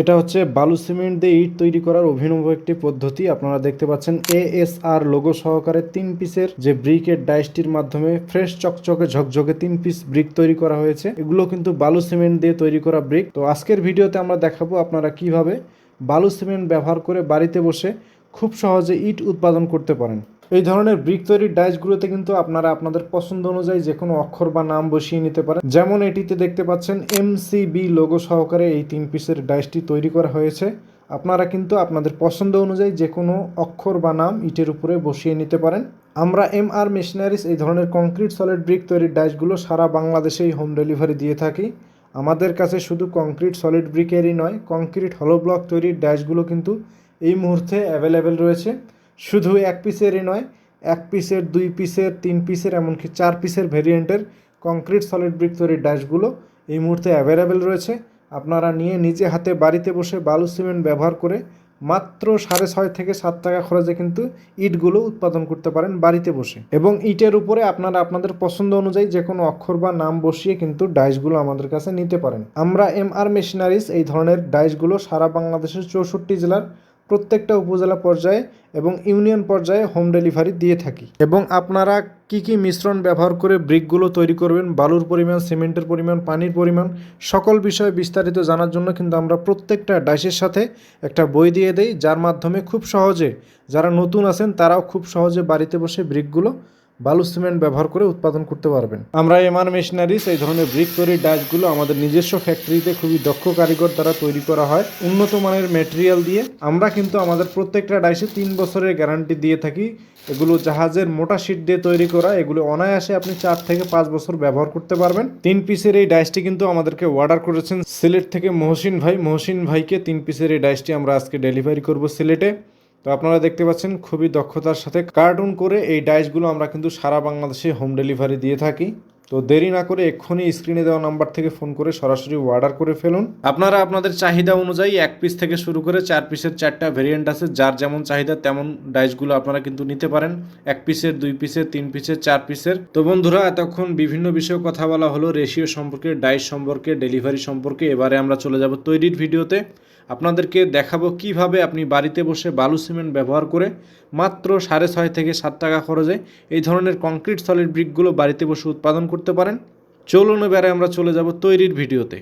এটা হচ্ছে বালু সিমেন্ট দিয়ে ইট তৈরি করার অভিনব একটি পদ্ধতি। আপনারা দেখতে পাচ্ছেন ASR লোগো সহকারে 3 পিসের যে ব্রিকের ডাইসটির মাধ্যমে ফ্রেশ চকচকে ঝকঝকে 3 পিস ব্রিক তৈরি করা হয়েছে। এগুলো কিন্তু বালু সিমেন্ট দিয়ে তৈরি করা ব্রিক। তো আজকের ভিডিওতে আমরা দেখাবো আপনারা কিভাবে বালু সিমেন্ট ব্যবহার করে বাড়িতে বসে খুব সহজে ইট উৎপাদন করতে পারেন। এই ধরনের ব্রিক তৈরির ডাইসগুলোতে কিন্তু আপনারা আপনাদের পছন্দ অনুযায়ী যে কোনো অক্ষর বা নাম বসিয়ে নিতে পারেন। যেমন এটিতে দেখতে পাচ্ছেন MCB লোগো সহকারে এই 3 পিসের ডাইসটি তৈরি করা হয়েছে। আপনারা কিন্তু আপনাদের পছন্দ অনুযায়ী যে কোনো অক্ষর বা নাম ইটের উপরে বসিয়ে নিতে পারেন। আমরা MR মেশিনারিজ এই ধরনের কংক্রিট সলিড ব্রিক তৈরির ডাইসগুলো সারা বাংলাদেশেই হোম ডেলিভারি দিয়ে থাকি। আমাদের কাছে শুধু কংক্রিট সলিড ব্রিকেরই নয়, কংক্রিট হলো ব্লক তৈরির ডাইসগুলো কিন্তু এই মুহূর্তে অ্যাভেলেবেল রয়েছে। শুধু 1 পিসেরই নয়, 1 পিসের, 2 পিসের, 3 পিসের, এমনকি 4 পিসের ভেরিয়েন্টের কংক্রিট সলিড ব্রিক তৈরির ডাইসগুলো এই মুহূর্তে অ্যাভেলেবেল রয়েছে। আপনারা নিয়ে নিজে হাতে বাড়িতে বসে বালু সিমেন্ট ব্যবহার করে মাত্র 6.5 থেকে 7 টাকা খরচে কিন্তু ইটগুলো উৎপাদন করতে পারেন বাড়িতে বসে। এবং ইটের উপরে আপনারা আপনাদের পছন্দ অনুযায়ী যে কোনো অক্ষর বা নাম বসিয়ে কিন্তু ডাইসগুলো আমাদের কাছে নিতে পারেন। আমরা MR মেশিনারিজ এই ধরনের ডাইসগুলো সারা বাংলাদেশের 64 জেলার প্রত্যেকটা উপজেলা পর্যায়ে এবং ইউনিয়ন পর্যায়ে হোম ডেলিভারি দিয়ে থাকি। এবং আপনারা কি কি মিশ্রণ ব্যবহার করে ব্রিকগুলো তৈরি করবেন, বালুর পরিমাণ, সিমেন্টের পরিমাণ, পানির পরিমাণ, সকল বিষয়ে বিস্তারিত জানার জন্য কিন্তু আমরা প্রত্যেকটা ডাইসের সাথে একটা বই দিয়ে দেই, যার মাধ্যমে খুব সহজে যারা নতুন আছেন তারাও খুব সহজে বাড়িতে বসে ব্রিকগুলো বালু সিমেন্ট ব্যবহার করে উৎপাদন করতে পারবেন। আমরা MR মেশিনারিজ এই ধরনের ব্রিক তৈরির ডাইসগুলো আমাদের নিজস্ব ফ্যাক্টরিতে খুবই দক্ষ কারিগর দ্বারা তৈরি করা হয় উন্নত মানের ম্যাটেরিয়াল দিয়ে। আমরা কিন্তু আমাদের প্রত্যেকটা ডাইসে 3 বছরের গ্যারান্টি দিয়ে থাকি। এগুলো জাহাজের মোটা শীট দিয়ে তৈরি করা, এগুলো অনায়াসে আপনি 4 থেকে 5 বছর ব্যবহার করতে পারবেন। 3 পিসের এই ডাইসটি কিন্তু আমাদেরকে অর্ডার করেছেন সিলেট থেকে মহসিন ভাই। মহসিন ভাইকে 3 পিসের এই ডাইসটি আমরা আজকে ডেলিভারি করব সিলেটে। তো আপনারা দেখতে পাচ্ছেন খুবই দক্ষতার সাথে কার্টুন করে এই ডাইসগুলো আমরা কিন্তু সারা বাংলাদেশে হোম ডেলিভারি দিয়ে থাকি। তো দেরি না করে এক্ষুনি স্ক্রিনে দেওয়া নাম্বার থেকে ফোন করে সরাসরি অর্ডার করে ফেলুন। আপনারা আপনাদের চাহিদা অনুযায়ী 1 পিস থেকে শুরু করে 4 পিসের 4টা ভেরিয়েন্ট আছে, যার যেমন চাহিদা তেমন ডাইসগুলো আপনারা কিন্তু নিতে পারেন। 1 পিসের, 2 পিসের, 3 পিসের, 4 পিসের। তো বন্ধুরা, এতক্ষণ বিভিন্ন বিষয়ে কথা বলা হলো, রেশিও সম্পর্কে, ডাইস সম্পর্কে, ডেলিভারি সম্পর্কে। এবারে আমরা চলে যাব তৈরির ভিডিওতে। আপনাদেরকে দেখাবো কিভাবে আপনি বাড়িতে বসে বালু সিমেন্ট ব্যবহার করে মাত্র 6.5 থেকে 7 টাকা খরচে এই ধরনের কংক্রিট সলিড ব্রিকগুলো বাড়িতে বসে উৎপাদন করতে পারেন। চলুন এবারে আমরা চলে যাব তৈরির ভিডিওতে।